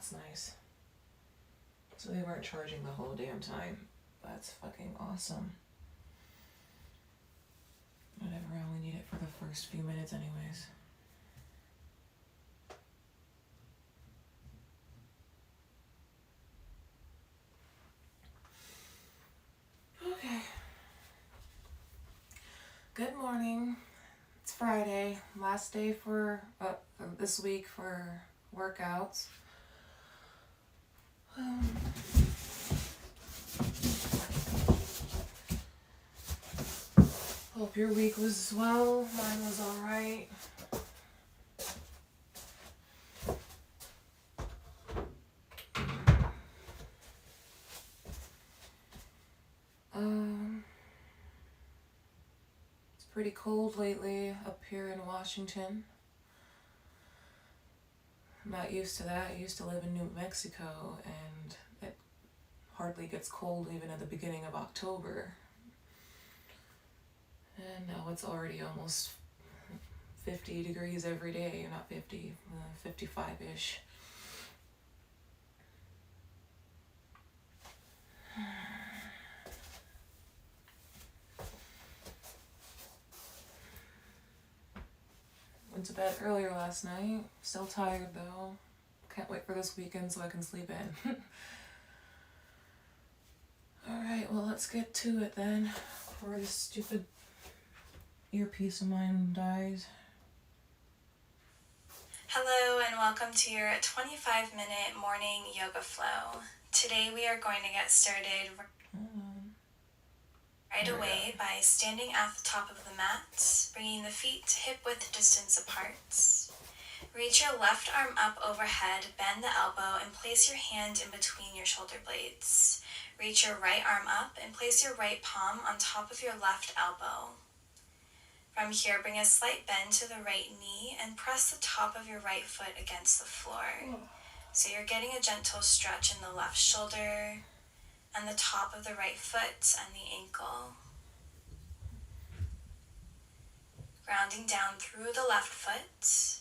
that's nice. So they weren't charging the whole damn time. That's fucking awesome. Whatever, I only need it for the first few minutes anyways. Okay. Good morning. It's Friday, last day for this week for workouts. Hope your week was well. Mine was alright. It's pretty cold lately up here in Washington. I'm not used to that. I used to live in New Mexico and it hardly gets cold even at the beginning of October. And now it's already almost 50 degrees every day. Not 50, 55-ish. Went to bed earlier last night. Still tired though. Can't wait for this weekend so I can sleep in. Alright, well let's get to it then. Before this stupid earpiece of mine dies. Hello and welcome to your 25-minute morning yoga flow. Today we are going to get started right away by standing at the top of the mat, bringing the feet hip-width distance apart. Reach your left arm up overhead, bend the elbow, and place your hand in between your shoulder blades. Reach your right arm up and place your right palm on top of your left elbow. From here, bring a slight bend to the right knee and press the top of your right foot against the floor. So you're getting a gentle stretch in the left shoulder and the top of the right foot and the ankle. Grounding down through the left foot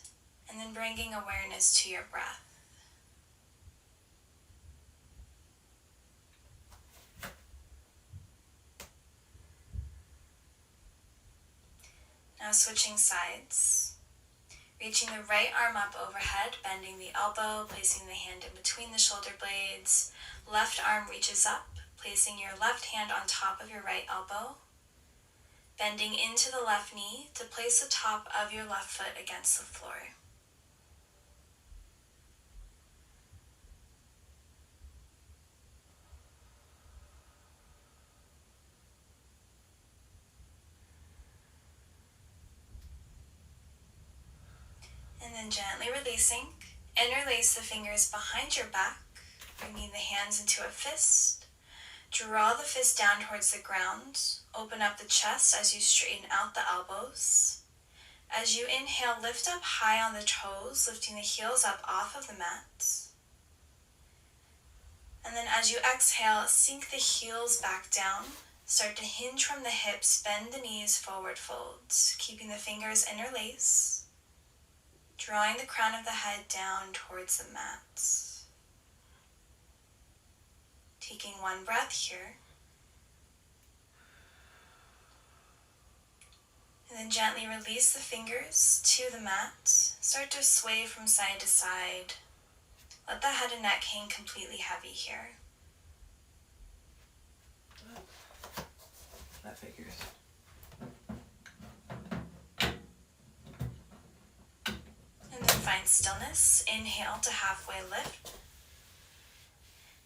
and then bringing awareness to your breath. Now switching sides. Reaching the right arm up overhead, bending the elbow, placing the hand in between the shoulder blades. Left arm reaches up, placing your left hand on top of your right elbow. Bending into the left knee to place the top of your left foot against the floor. And then gently releasing, interlace the fingers behind your back, bringing the hands into a fist. Draw the fist down towards the ground. Open up the chest as you straighten out the elbows. As you inhale, lift up high on the toes, lifting the heels up off of the mat. And then as you exhale, sink the heels back down. Start to hinge from the hips, bend the knees, forward fold, keeping the fingers interlace. Drawing the crown of the head down towards the mat. Taking one breath here. And then gently release the fingers to the mat. Start to sway from side to side. Let the head and neck hang completely heavy here. That figures. And then find stillness. Inhale to halfway lift.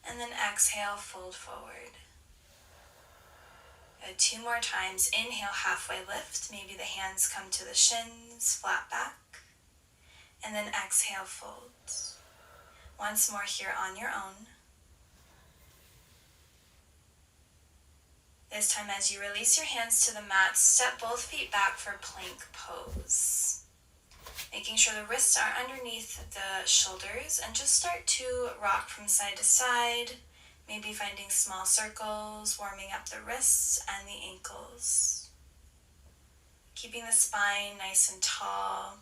And then exhale, fold forward. Good. 2 more times. Inhale, halfway lift. Maybe the hands come to the shins, flat back. And then exhale, fold. Once more here on your own. This time as you release your hands to the mat, step both feet back for plank pose. Making sure the wrists are underneath the shoulders and just start to rock from side to side, maybe finding small circles, warming up the wrists and the ankles. Keeping the spine nice and tall,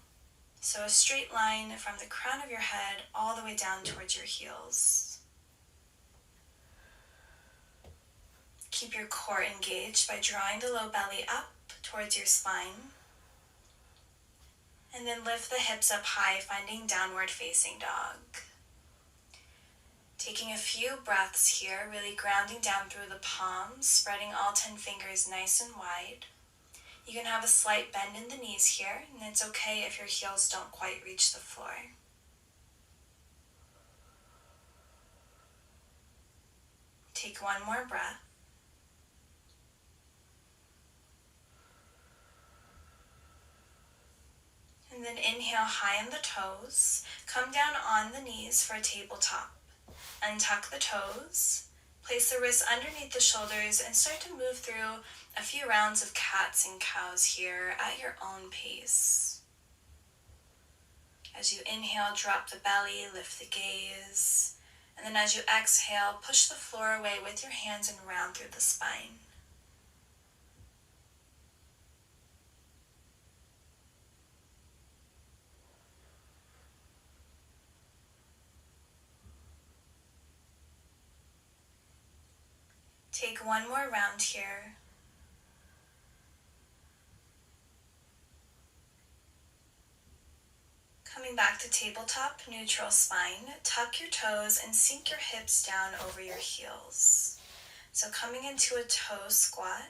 So a straight line from the crown of your head all the way down towards your heels. Keep your core engaged by drawing the low belly up towards your spine. And then lift the hips up high, finding downward facing dog. Taking a few breaths here, really grounding down through the palms, spreading all 10 fingers nice and wide. You can have a slight bend in the knees here, and it's okay if your heels don't quite reach the floor. Take one more breath. And then inhale high on the toes. Come down on the knees for a tabletop. Untuck the toes. Place the wrists underneath the shoulders and start to move through a few rounds of cats and cows here at your own pace. As you inhale, drop the belly, lift the gaze. And then as you exhale, push the floor away with your hands and round through the spine. Take one more round here. Coming back to tabletop, neutral spine, tuck your toes and sink your hips down over your heels. So coming into a toe squat,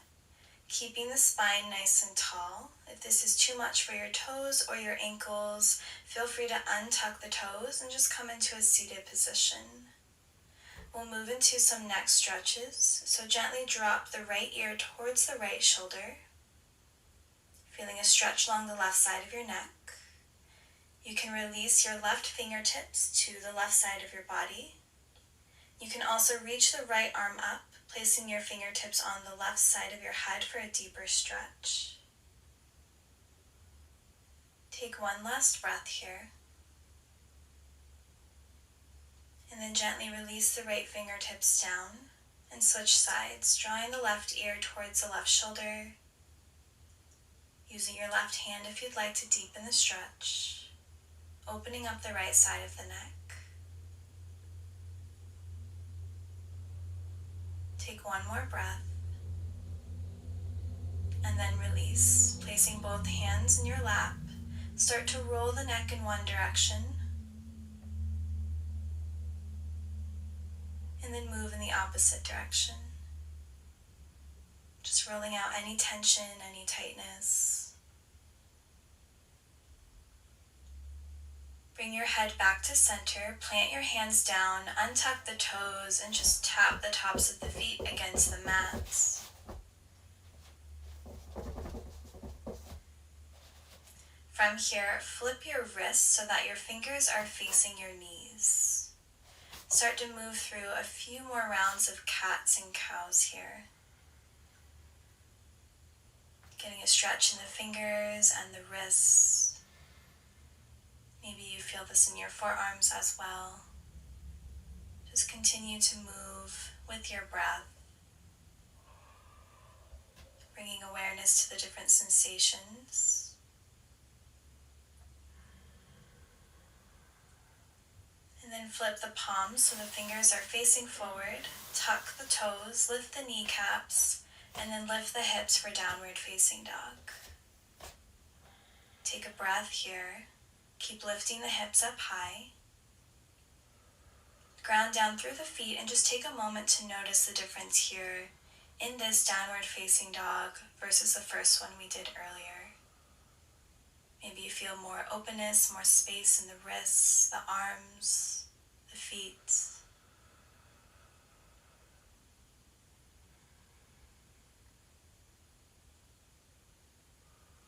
keeping the spine nice and tall. If this is too much for your toes or your ankles, feel free to untuck the toes and just come into a seated position. We'll move into some neck stretches, so gently drop the right ear towards the right shoulder, feeling a stretch along the left side of your neck. You can release your left fingertips to the left side of your body. You can also reach the right arm up, placing your fingertips on the left side of your head for a deeper stretch. Take one last breath here. And then gently release the right fingertips down and switch sides, drawing the left ear towards the left shoulder, using your left hand if you'd like to deepen the stretch, opening up the right side of the neck. Take one more breath, and then release, placing both hands in your lap. Start to roll the neck in one direction, and then move in the opposite direction. Just rolling out any tension, any tightness. Bring your head back to center, plant your hands down, untuck the toes, and just tap the tops of the feet against the mats. From here, flip your wrists so that your fingers are facing your knees. Start to move through a few more rounds of cats and cows here. Getting a stretch in the fingers and the wrists. Maybe you feel this in your forearms as well. Just continue to move with your breath, bringing awareness to the different sensations. And then flip the palms so the fingers are facing forward. Tuck the toes, lift the kneecaps, and then lift the hips for downward facing dog. Take a breath here. Keep lifting the hips up high. Ground down through the feet and just take a moment to notice the difference here in this downward facing dog versus the first one we did earlier. Maybe you feel more openness, more space in the wrists, the arms, the feet.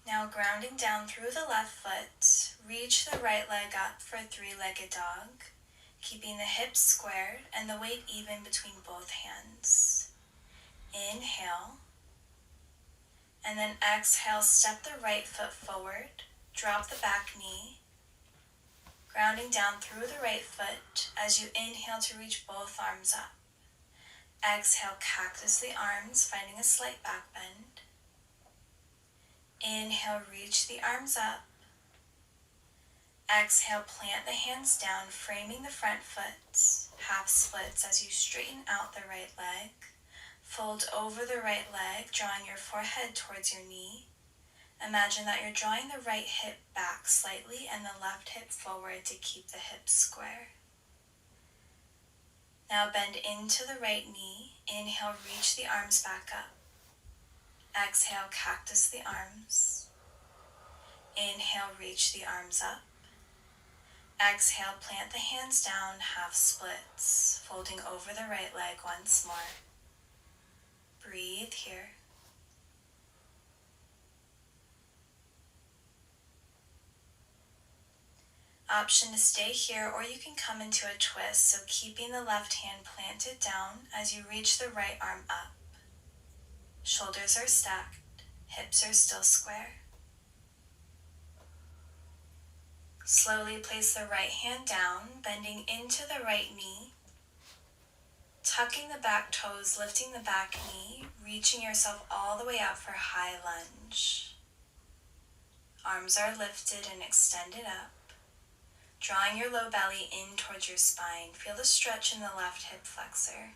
Now grounding down through the left foot, reach the right leg up for a three-legged dog, keeping the hips squared and the weight even between both hands. Inhale, and then exhale, step the right foot forward, drop the back knee, grounding down through the right foot as you inhale to reach both arms up. Exhale, cactus the arms, finding a slight back bend. Inhale, reach the arms up. Exhale, plant the hands down, framing the front foot, half splits as you straighten out the right leg. Fold over the right leg, drawing your forehead towards your knee. Imagine that you're drawing the right hip back slightly and the left hip forward to keep the hips square. Now bend into the right knee. Inhale, reach the arms back up. Exhale, cactus the arms. Inhale, reach the arms up. Exhale, plant the hands down, half splits, folding over the right leg once more. Breathe here. Option to stay here, or you can come into a twist, so keeping the left hand planted down as you reach the right arm up. Shoulders are stacked, hips are still square. Slowly place the right hand down, bending into the right knee, tucking the back toes, lifting the back knee, reaching yourself all the way up for high lunge. Arms are lifted and extended up, drawing your low belly in towards your spine. Feel the stretch in the left hip flexor.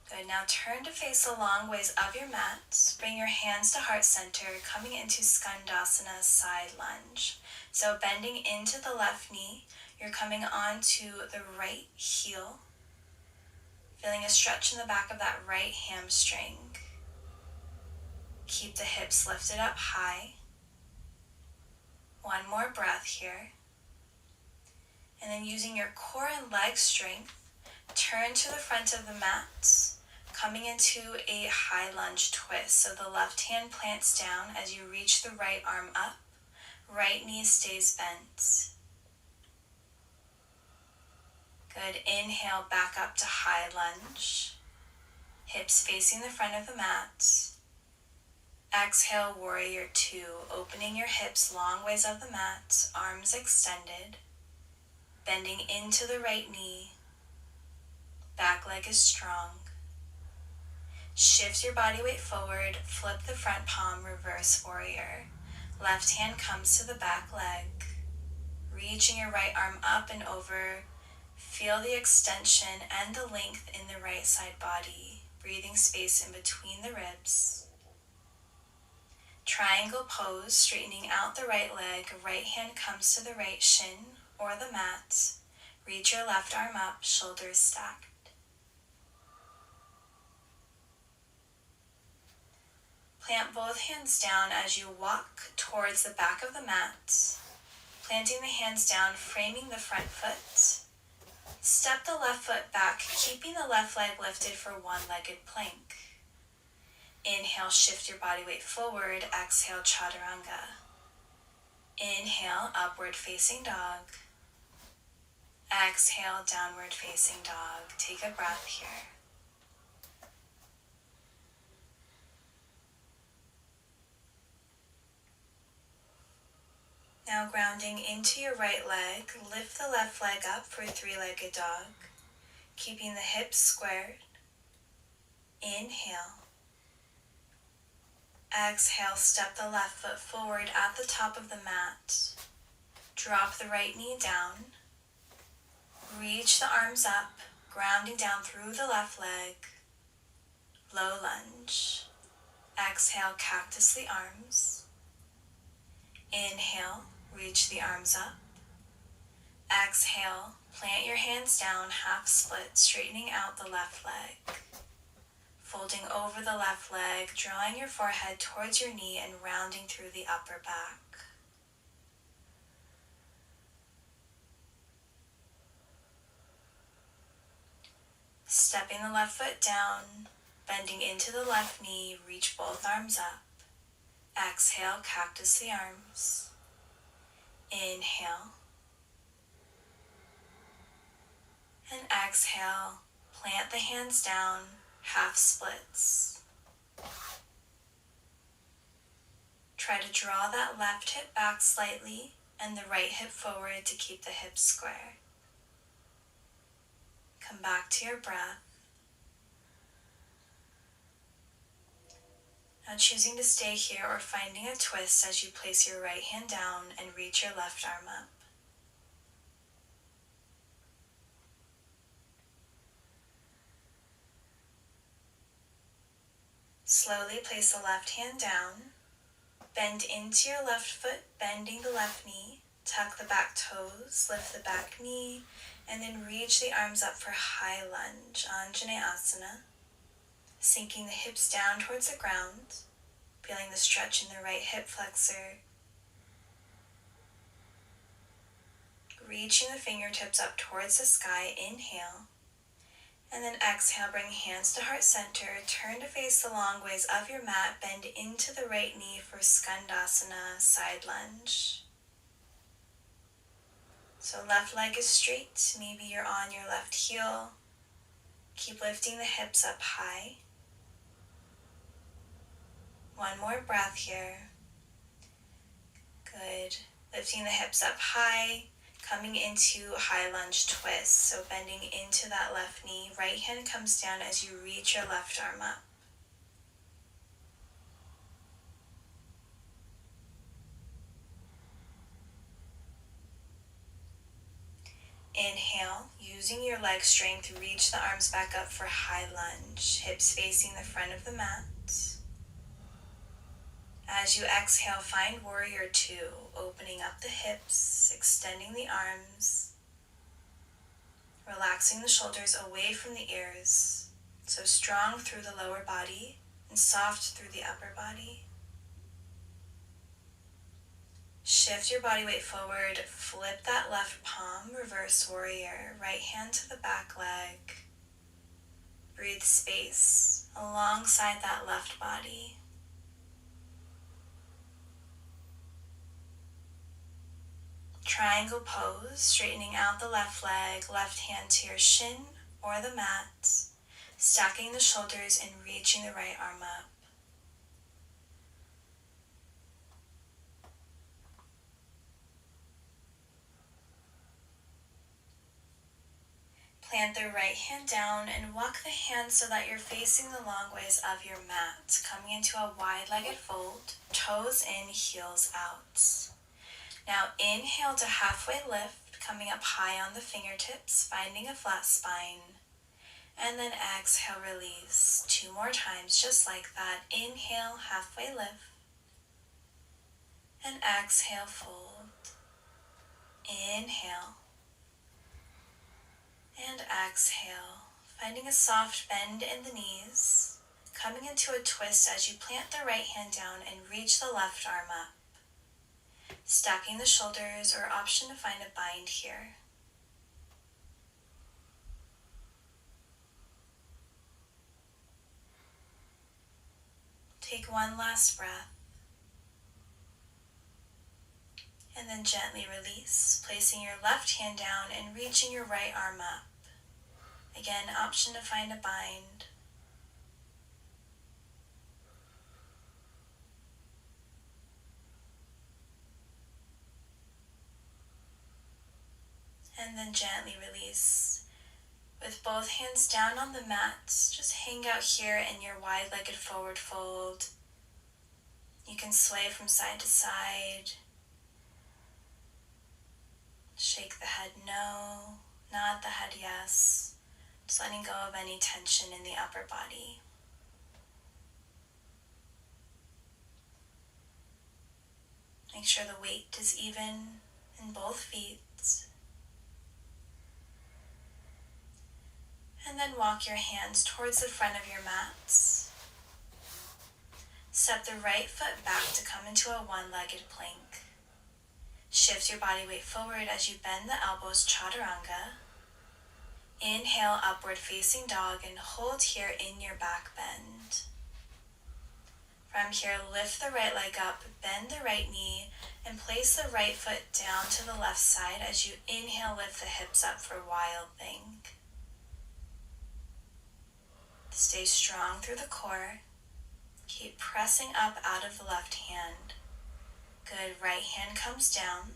Good, now turn to face the long ways of your mat. Bring your hands to heart center, coming into Skandasana, side lunge. So bending into the left knee, you're coming onto the right heel, feeling a stretch in the back of that right hamstring. Keep the hips lifted up high. One more breath here. And then using your core and leg strength, turn to the front of the mat, coming into a high lunge twist. So the left hand plants down as you reach the right arm up. Right knee stays bent. Good. Inhale, back up to high lunge. Hips facing the front of the mat. Exhale, warrior two, opening your hips long ways of the mat, arms extended, bending into the right knee. Back leg is strong. Shift your body weight forward, flip the front palm, reverse warrior. Left hand comes to the back leg, reaching your right arm up and over. Feel the extension and the length in the right side body, breathing space in between the ribs. Triangle pose, straightening out the right leg, right hand comes to the right shin or the mat. Reach your left arm up, shoulders stacked. Plant both hands down as you walk towards the back of the mat, planting the hands down, framing the front foot. Step the left foot back, keeping the left leg lifted for one-legged plank. Inhale, shift your body weight forward. Exhale, chaturanga. Inhale, upward facing dog. Exhale, downward facing dog. Take a breath here. Now grounding into your right leg, lift the left leg up for three-legged dog, keeping the hips squared. Inhale. Exhale, step the left foot forward at the top of the mat. Drop the right knee down. Reach the arms up, grounding down through the left leg. Low lunge. Exhale, cactus the arms. Inhale, reach the arms up. Exhale, plant your hands down, half split, straightening out the left leg. Folding over the left leg, drawing your forehead towards your knee and rounding through the upper back. Stepping the left foot down, bending into the left knee, reach both arms up. Exhale, cactus the arms. Inhale. And exhale, plant the hands down, half splits. Try to draw that left hip back slightly and the right hip forward to keep the hips square. Come back to your breath. Now choosing to stay here or finding a twist as you place your right hand down and reach your left arm up. Slowly place the left hand down. Bend into your left foot, bending the left knee. Tuck the back toes, lift the back knee, and then reach the arms up for high lunge, Anjaneyasana. Sinking the hips down towards the ground, feeling the stretch in the right hip flexor. Reaching the fingertips up towards the sky, inhale. And then exhale, bring hands to heart center, turn to face the long ways of your mat, bend into the right knee for Skandasana, side lunge. So left leg is straight, maybe you're on your left heel. Keep lifting the hips up high. One more breath here. Good. Lifting the hips up high, coming into high lunge twist. So bending into that left knee, right hand comes down as you reach your left arm up. Inhale, using your leg strength, reach the arms back up for high lunge, hips facing the front of the mat. As you exhale, find warrior two, opening up the hips, extending the arms, relaxing the shoulders away from the ears, so strong through the lower body and soft through the upper body. Shift your body weight forward, flip that left palm, reverse warrior, right hand to the back leg. Breathe space alongside that left body. Triangle pose, straightening out the left leg, left hand to your shin or the mat, stacking the shoulders and reaching the right arm up. Plant the right hand down and walk the hands so that you're facing the long ways of your mat, coming into a wide-legged fold, toes in, heels out. Now inhale to halfway lift, coming up high on the fingertips, finding a flat spine. And then exhale, release. 2 more times, just like that. Inhale, halfway lift. And exhale, fold. Inhale. And exhale, finding a soft bend in the knees, coming into a twist as you plant the right hand down and reach the left arm up. Stacking the shoulders, or option to find a bind here. Take one last breath. And then gently release, placing your left hand down and reaching your right arm up. Again, option to find a bind. And then gently release. With both hands down on the mat, just hang out here in your wide-legged forward fold. You can sway from side to side. Shake the head no, nod the head yes. Just letting go of any tension in the upper body. Make sure the weight is even in both feet. And then walk your hands towards the front of your mats. Step the right foot back to come into a one-legged plank. Shift your body weight forward as you bend the elbows, chaturanga. Inhale, upward facing dog, and hold here in your back bend. From here, lift the right leg up, bend the right knee, and place the right foot down to the left side as you inhale, lift the hips up for wild thing. Stay strong through the core. Keep pressing up out of the left hand. Good, right hand comes down.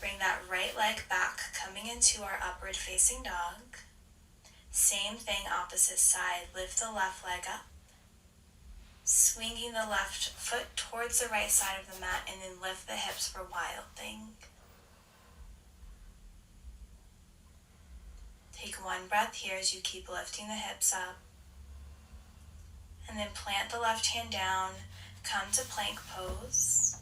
Bring that right leg back, coming into our upward facing dog. Same thing, opposite side. Lift the left leg up. Swinging the left foot towards the right side of the mat and then lift the hips for Wild Thing. Take one breath here as you keep lifting the hips up. And then plant the left hand down, come to plank pose.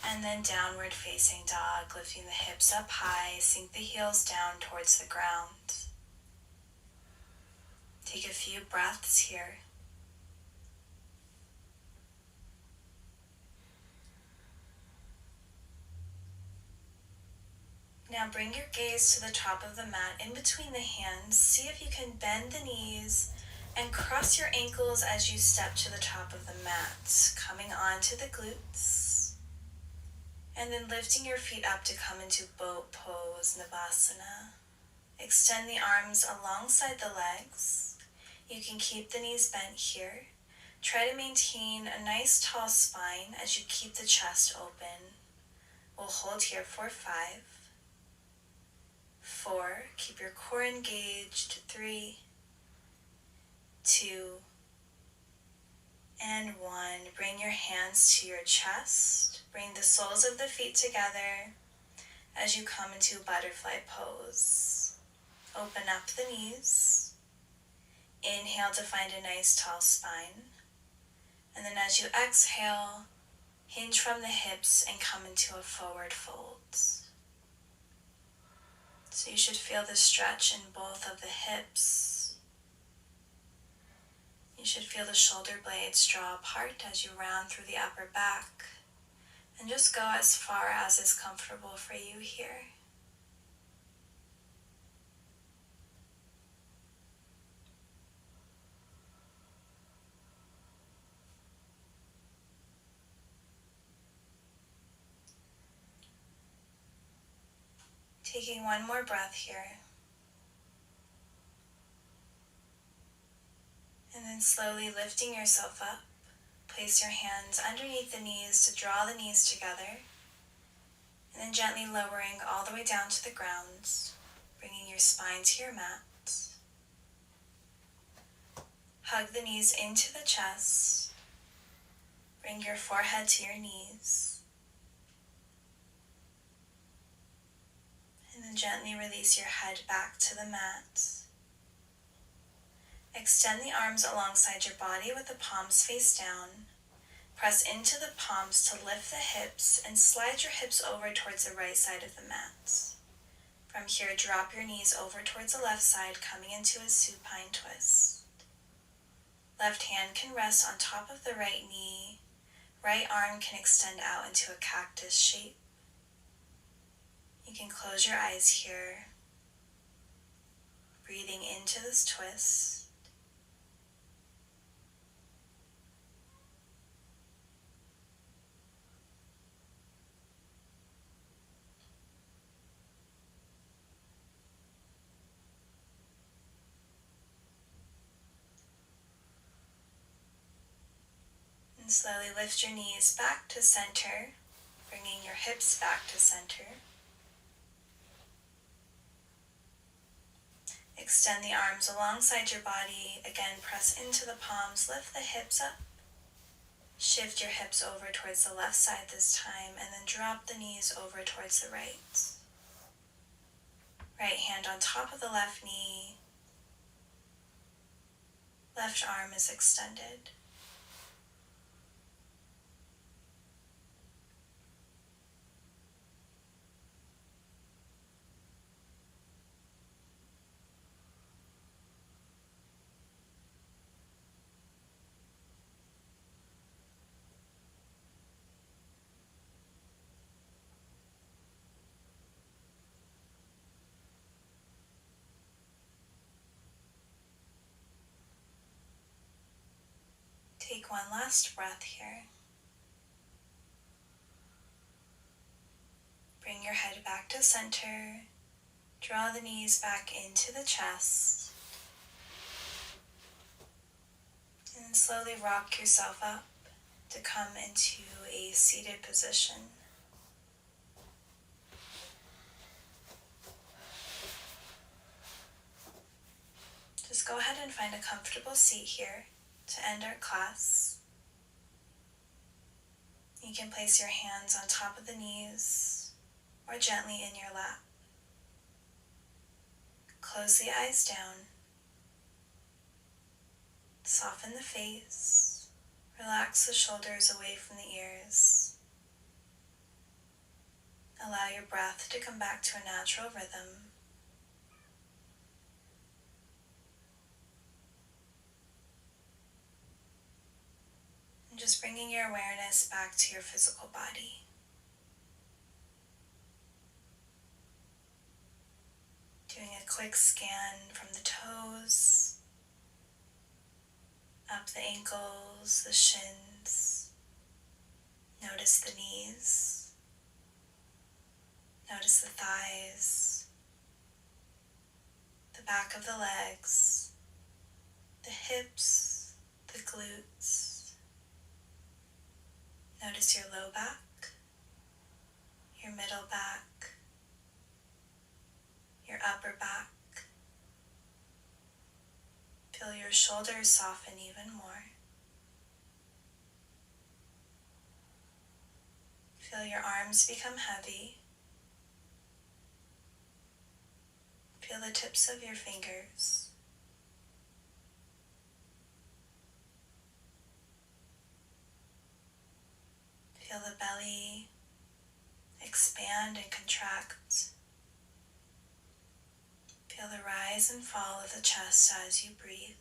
And then downward facing dog, lifting the hips up high, sink the heels down towards the ground. Take a few breaths here. Now bring your gaze to the top of the mat in between the hands. See if you can bend the knees and cross your ankles as you step to the top of the mat, coming onto the glutes. And then lifting your feet up to come into boat pose, Navasana. Extend the arms alongside the legs. You can keep the knees bent here. Try to maintain a nice tall spine as you keep the chest open. We'll hold here for 5, 4, keep your core engaged, 3, 2, and 1. Bring your hands to your chest. Bring the soles of the feet together as you come into butterfly pose. Open up the knees. Inhale to find a nice tall spine. And then as you exhale, hinge from the hips and come into a forward fold. So you should feel the stretch in both of the hips. You should feel the shoulder blades draw apart as you round through the upper back. And just go as far as is comfortable for you here. Taking one more breath here. And then slowly lifting yourself up. Place your hands underneath the knees to draw the knees together. And then gently lowering all the way down to the ground, bringing your spine to your mat. Hug the knees into the chest. Bring your forehead to your knees. And then gently release your head back to the mat. Extend the arms alongside your body with the palms face down. Press into the palms to lift the hips and slide your hips over towards the right side of the mat. From here, drop your knees over towards the left side, coming into a supine twist. Left hand can rest on top of the right knee. Right arm can extend out into a cactus shape. You can close your eyes here, breathing into this twist. And slowly lift your knees back to center, bringing your hips back to center. Extend the arms alongside your body. Again, press into the palms, lift the hips up. Shift your hips over towards the left side this time, and then drop the knees over towards the right. Right hand on top of the left knee. Left arm is extended. Take one last breath here. Bring your head back to center. Draw the knees back into the chest. And then slowly rock yourself up to come into a seated position. Just go ahead and find a comfortable seat here. To end our class, you can place your hands on top of the knees or gently in your lap. Close the eyes down. Soften the face. Relax the shoulders away from the ears. Allow your breath to come back to a natural rhythm. And just bringing your awareness back to your physical body. Doing a quick scan from the toes, up the ankles, the shins. Notice the knees. Notice the thighs, the back of the legs, the hips, the glutes. Notice your low back, your middle back, your upper back. Feel your shoulders soften even more. Feel your arms become heavy. Feel the tips of your fingers. Feel the belly expand and contract. Feel the rise and fall of the chest as you breathe.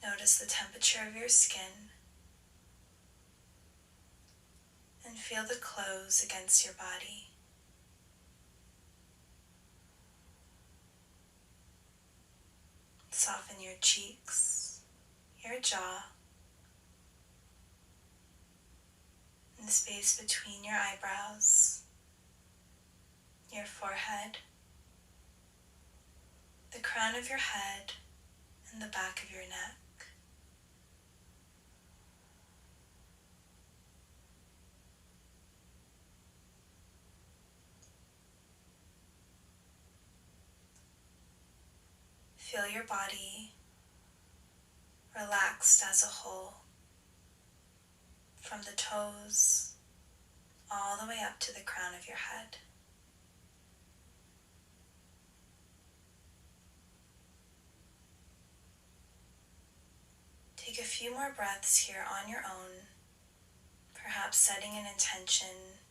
Notice the temperature of your skin and feel the clothes against your body. Soften your cheeks, your jaw, and the space between your eyebrows, your forehead, the crown of your head, and the back of your neck. Feel your body relaxed as a whole, from the toes all the way up to the crown of your head. Take a few more breaths here on your own, perhaps setting an intention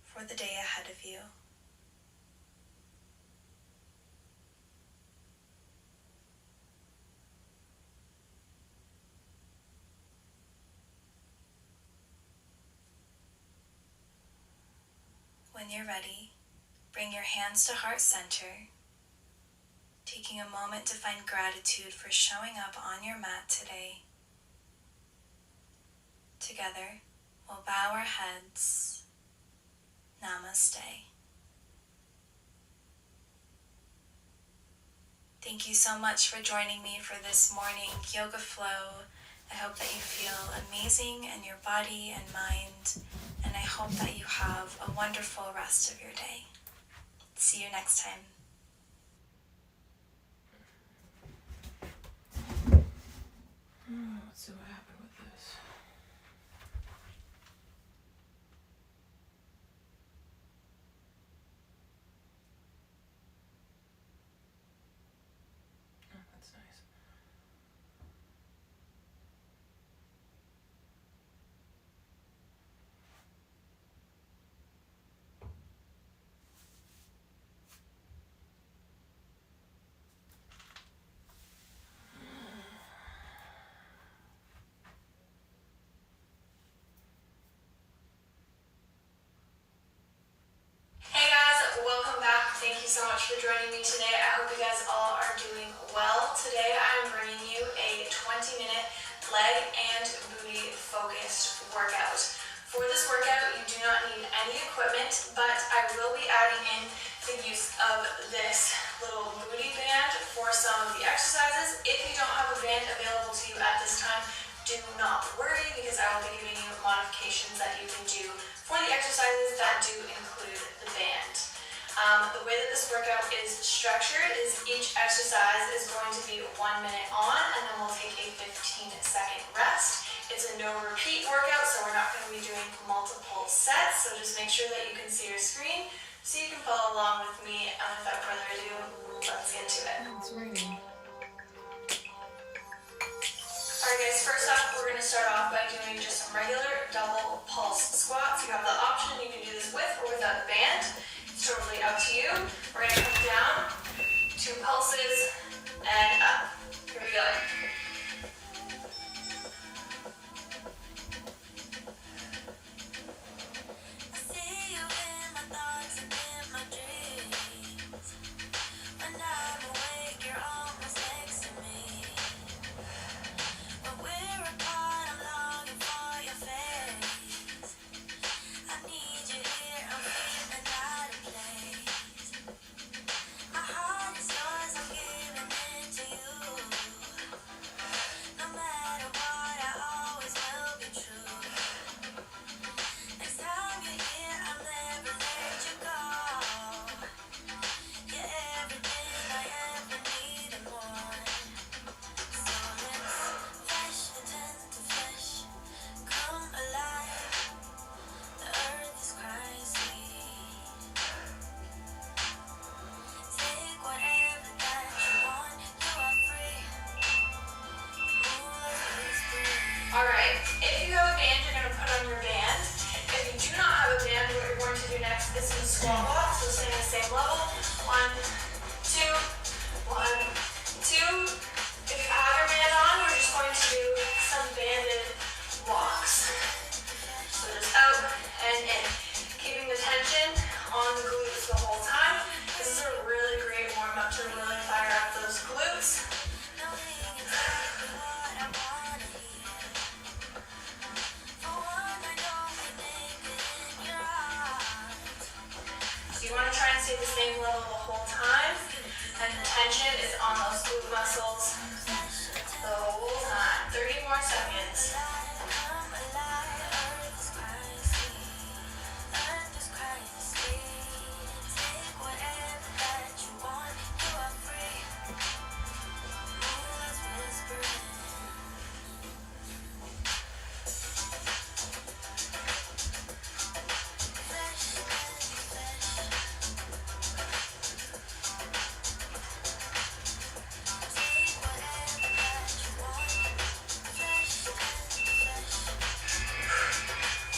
for the day ahead of you. When you're ready, bring your hands to heart center, taking a moment to find gratitude for showing up on your mat today. Together, we'll bow our heads. Namaste. Thank you so much for joining me for this morning yoga flow. I hope that you feel amazing in your body and mind, and I hope that you have a wonderful rest of your day. See you next time. Let's see what happened with this. Oh, that's nice. Hey guys, welcome back. Thank you so much for joining me today. I hope you guys all are doing well. Today I'm bringing you a 20-minute leg and booty focused workout. For this workout, you do not need any equipment, but I will be adding in the use of this little booty band for some of the exercises. If you don't have a band available to you at this time, do not worry, because I will be giving you modifications that you can do for the exercises that do include the band. The way that this workout is structured is each exercise is going to be 1 minute on, and then we'll take a 15-second rest. It's a no repeat workout, so we're not going to be doing multiple sets, so just make sure that you can see your screen so you can follow along with me. And without further ado, let's get to it. It's raining. Alright guys, first off we're going to start off by doing just some regular double pulse squats. You have the option, you can do this with or without a band. It's totally up to you. We're going to come down, 2 pulses, and up. Here we go. Alright, if you have a band, you're going to put on your band. If you do not have a band, what you're going to do next is some squat walk, so stay at the same level. 1, 2, 1, 2. If you have your band on, we're just going to do some banded walks. So just out and in. Keeping the tension on the glutes the whole time. This is a really great warm-up to really fire up those glutes. You want to try and stay the same level the whole time, and the tension is on those glute muscles the whole time. 30 more seconds.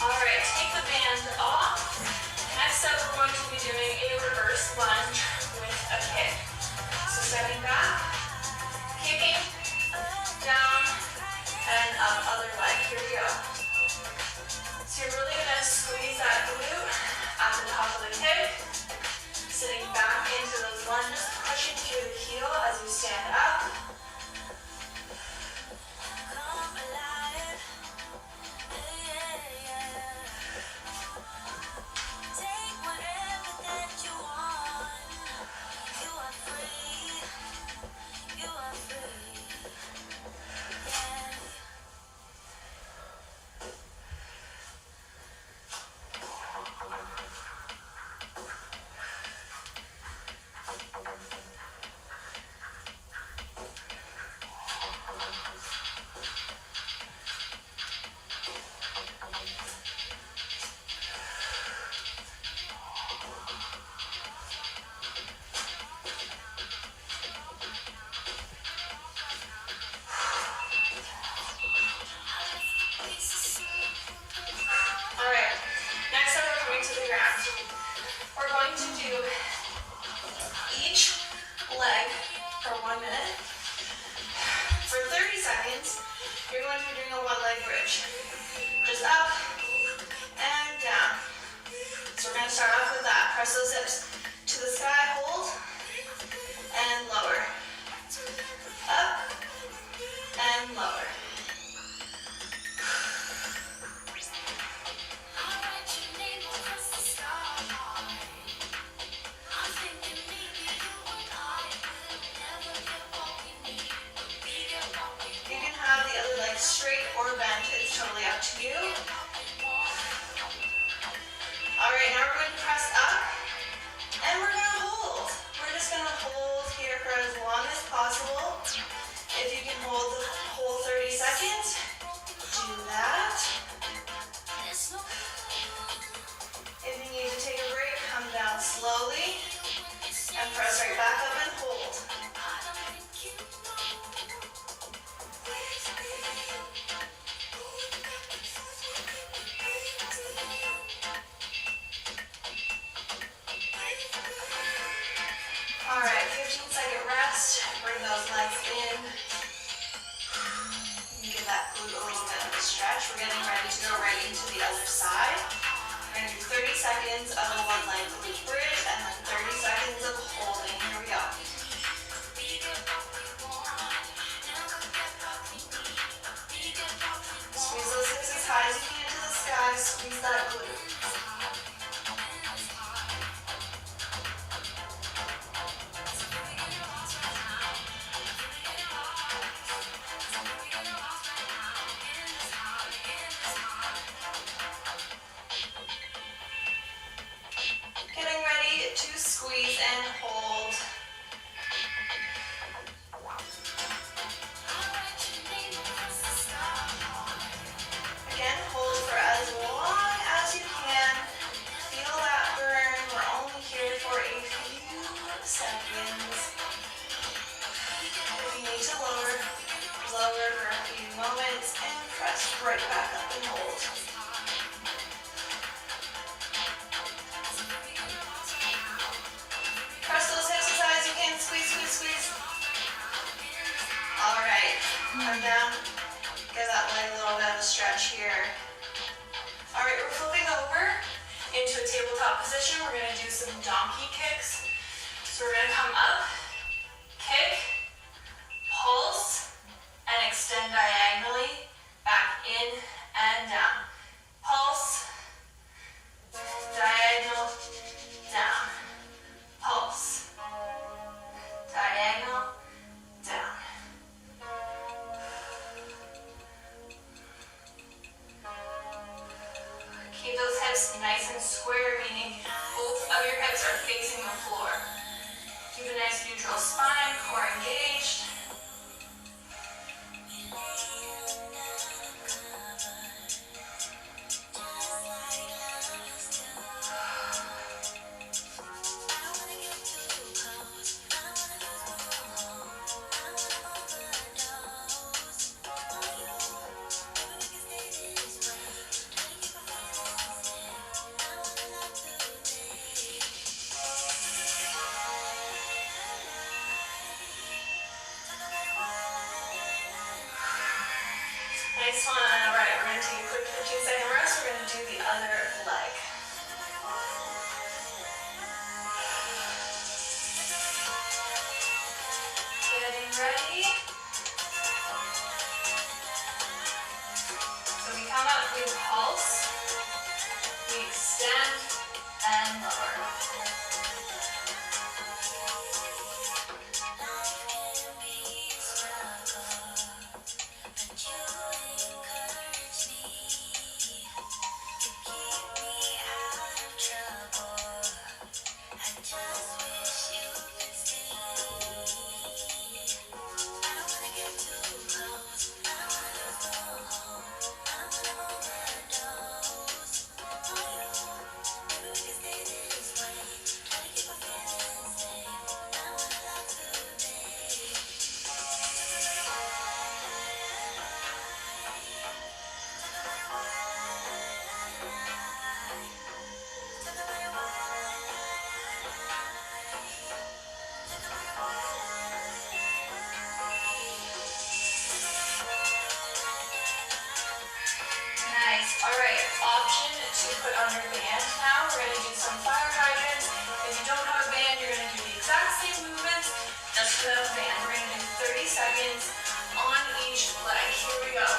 Alright, take the band off. Next up, we're going to be doing a reverse lunge with a kick. So stepping back, kicking, down, and up, other leg. Here we go. So you're really going to squeeze that glute at the top of the kick. Sitting back into those lunges, pushing through the heel as you stand up. Alright, next up we're coming to the ground. We're going to do each leg for 1 minute. For 30 seconds, you're going to be doing a 1-leg bridge. Just up and down. So we're going to start off with that. Press those hips to the sky, hold, and lower. Up and lower. Straight or bent, it's totally up to you. Alright, now we're going to press up, and we're going stretch. We're getting ready to go right into the other side. We're going to do 30 seconds of a one leg glute bridge and then 30 seconds of holding. Here we go. Squeeze those hips as high as you can to the sky. Squeeze that glute. Getting ready to squeeze and hold. Again, hold for as long as you can. Feel that burn. We're only here for a few seconds. If you need to lower, lower for a few moments and press right back up and hold. Press those hips as high as you can. Squeeze, squeeze, squeeze. All right, come down. Give that leg a little bit of a stretch here. All right, we're flipping over into a tabletop position. We're going to do some donkey kicks. So we're going to come up, kick, pulse, and extend diagonally back in and down. Pulse, diagonal, down. Pulse, diagonal, down. Keep those hips nice and square, meaning both of your hips are facing the floor. Keep a nice neutral spine, core engaged. Nice one. All right, we're going to take a quick 15-second rest. We're going to do the other leg. Getting ready. So we come up, we pulse, we extend, and lower. All right, option to put on your band now. We're going to do some fire hydrants. If you don't have a band, you're going to do the exact same movements, just without a band. We're going to do 30 seconds on each leg. Here we go.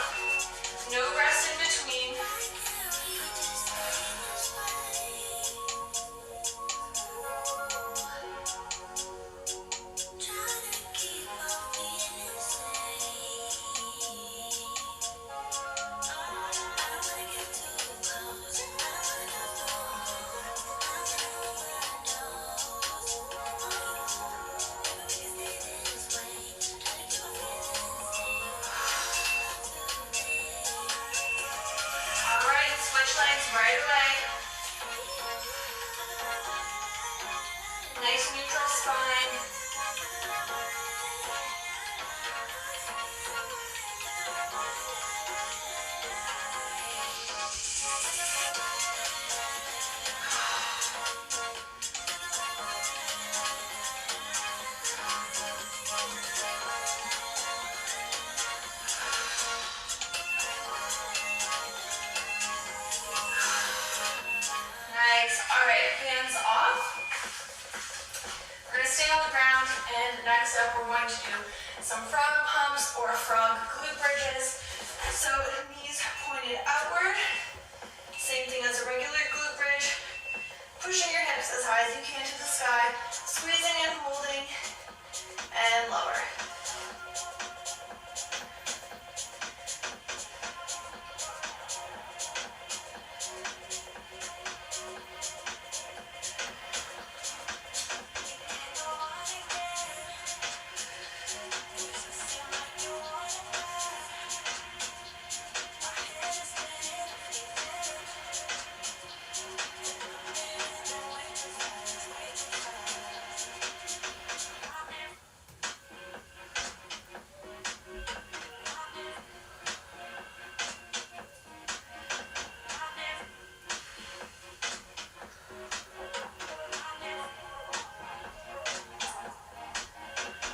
No rest in between. Next up, we're going to do some frog pumps or frog glute bridges. So knees pointed outward. Same thing as a regular glute bridge. Pushing your hips as high as you can to the sky. Squeezing and holding. And lower.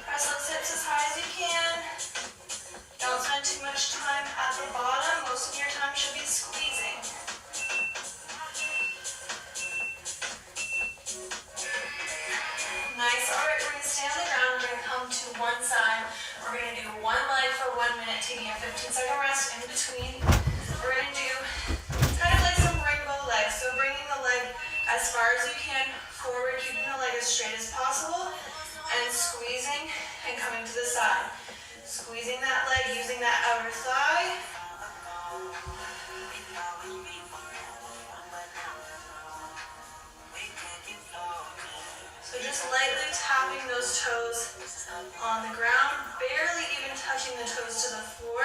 Press those hips as high as you can. Don't spend too much time at the bottom. Most of your time should be squeezing. Nice. Alright, we're going to stay on the ground. We're going to come to one side. We're going to do one leg for 1 minute, taking a 15-second rest in between. We're going to do kind of like some rainbow legs. So bringing the leg as far as you can forward, keeping the leg as straight as possible, and squeezing and coming to the side. Squeezing that leg, using that outer thigh. So just lightly tapping those toes on the ground, barely even touching the toes to the floor.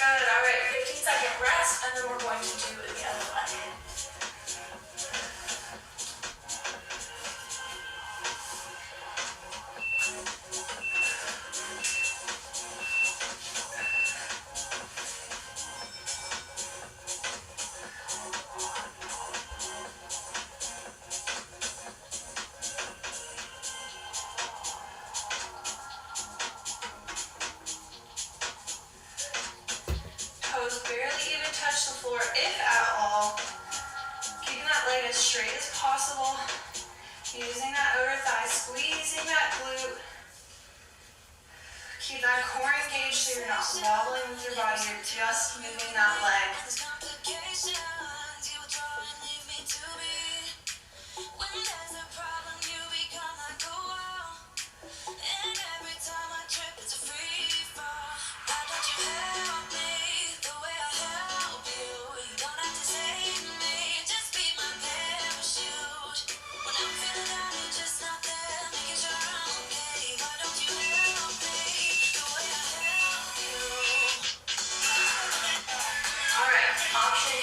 Good, alright, 15-second rest, and then we're going to do the other leg. Toes barely even touch the floor, if at all. Keeping that leg as straight as possible. Using that outer thigh, squeezing that glute. Keep that core engaged so you're not wobbling with your body, you're just moving that leg. Option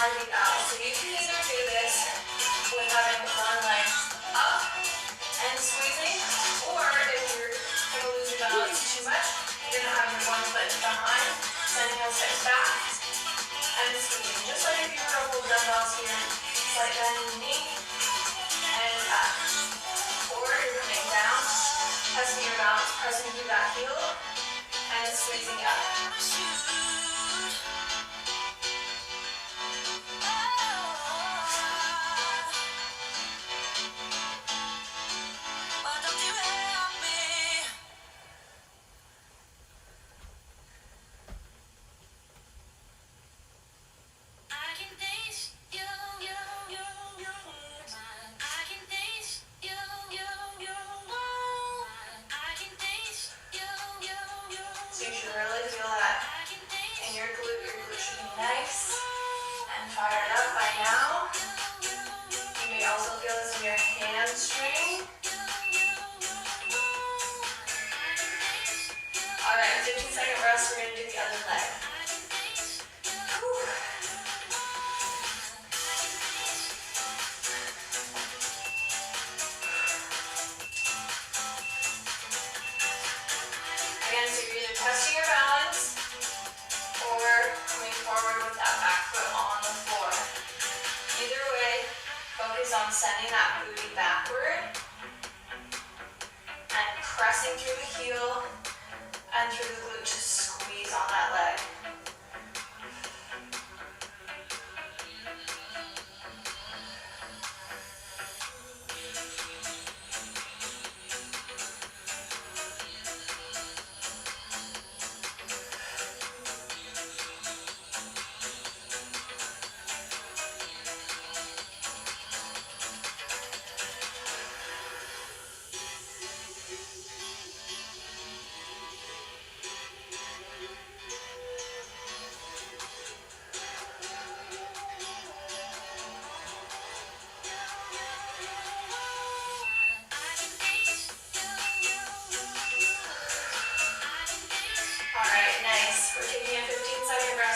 heartbeat out. So you can either do this with having one leg up and squeezing, or if you're going to lose your balance too much, you're going to have your one foot behind, sending those hips back, and squeezing. Just like if you were to hold dumbbells here, slight bend in the knee, and up. Or you're coming down, pressing your balance, pressing through that heel, and squeezing up. So you should really feel that in your glute. Your glute should be nice and fired up by now. You may also feel this in your hamstring. Alright, 15-second rest. We're going to do the other leg. Again, so you're either testing your balance or coming forward with that back foot on the floor. Either way, focus on sending that booty backward and pressing through the heel and through the glute to squeeze on that leg.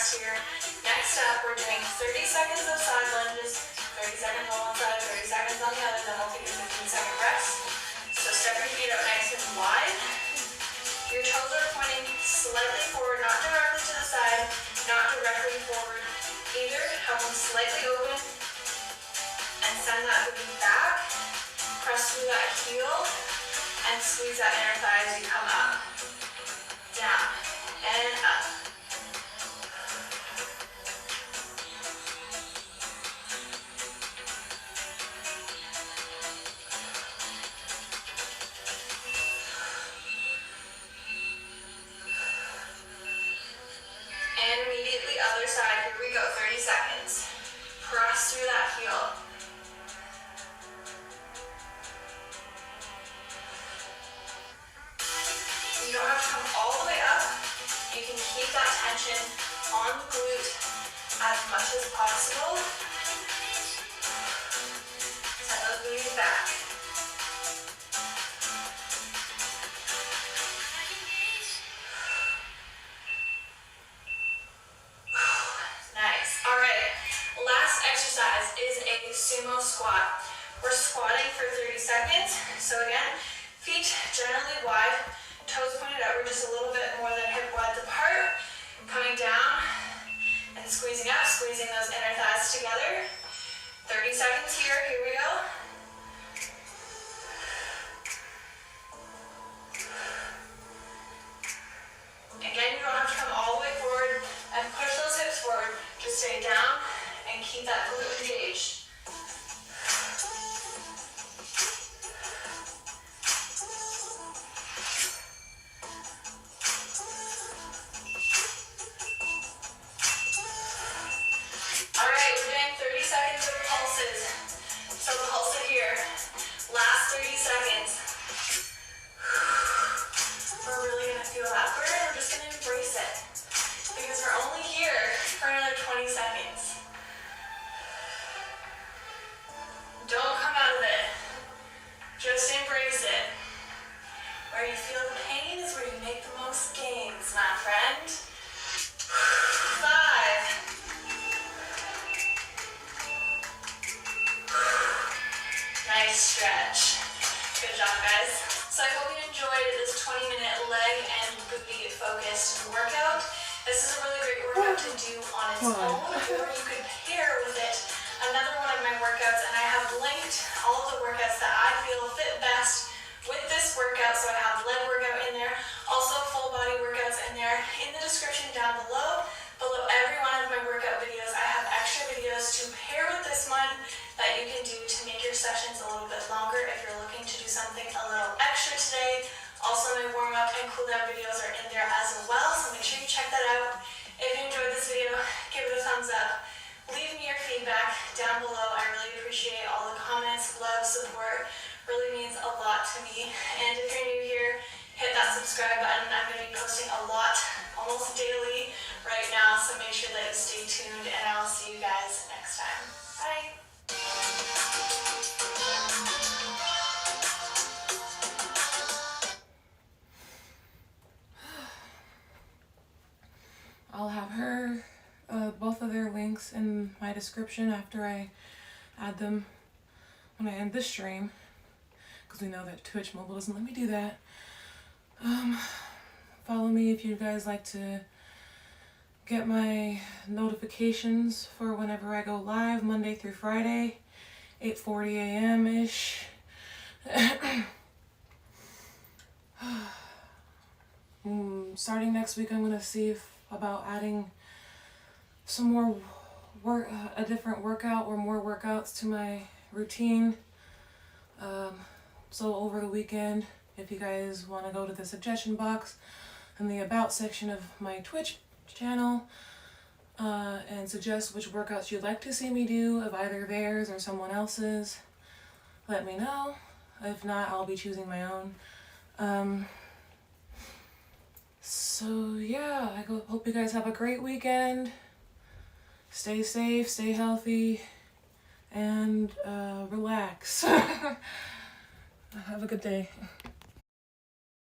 Here. Next up, we're doing 30 seconds of side lunges, 30 seconds on one side, 30 seconds on the other, then we'll take a 15-second rest. So step your feet up nice and wide. Your toes are pointing slightly forward, not directly to the side, not directly forward either. Have them slightly open and send that booty back. Press through that heel and squeeze that inner thigh as you come up, down, and up. And immediately other side, here we go, 30 seconds. Press through that heel. You don't have to come all the way up. You can keep that tension on the glute as much as possible. Send those booties back. Nice. All right. Last exercise is a sumo squat. We're squatting for 30 seconds. So again, feet generally wide, toes pointed outward just a little bit more than hip width apart. Coming down and squeezing up, squeezing those inner thighs together. 30 seconds here. Here we go. Again, you don't have to come all the way forward and push those hips forward. Just stay down and keep that glute engaged. All right, we're doing 30 seconds of pulses. So pulse it here. Last 30 seconds. We're really going to feel that burn. We're just going to embrace it because we're only here for another 20 seconds. Don't come out of it. Just embrace it. Where you feel the pain is where you make the most gains, my friend. 5, 4, 3, 2, 1. enjoyed this 20-minute leg and booty focused workout. This is a really great workout to do on its own, or you could pair with it another one of my workouts, and I have linked all of the workouts that I feel fit best with this workout. So I have leg workout in there, also full body workouts in there. In the description down below every one of my workout videos, I have extra videos to pair with this one that you can do to make your sessions a little bit longer if you're looking to do something a little extra today. Also, my warm-up and cool-down videos are in there as well, so make sure you check that out. If you enjoyed this video, give it a thumbs up. Leave me your feedback down below. I really appreciate all the comments, love, support. Really means a lot to me. And if you're new here, hit that subscribe button. I'm going to be posting a lot, almost daily right now, so make sure that you stay tuned, and I'll see you guys next time. Bye! I'll have both of their links in my description after I add them when I end this stream, because we know that Twitch Mobile doesn't let me do that. Follow me if you guys like to get my notifications for whenever I go live, Monday through Friday, 8:40 a.m.-ish. Starting next week, I'm going to see about adding some more a different workout or more workouts to my routine. So over the weekend, if you guys want to go to the suggestion box in the about section of my Twitch channel and suggest which workouts you'd like to see me do, of either theirs or someone else's, let me know. If not, I'll be choosing my own. So yeah, I hope you guys have a great weekend. Stay safe, stay healthy, and relax. Have a good day.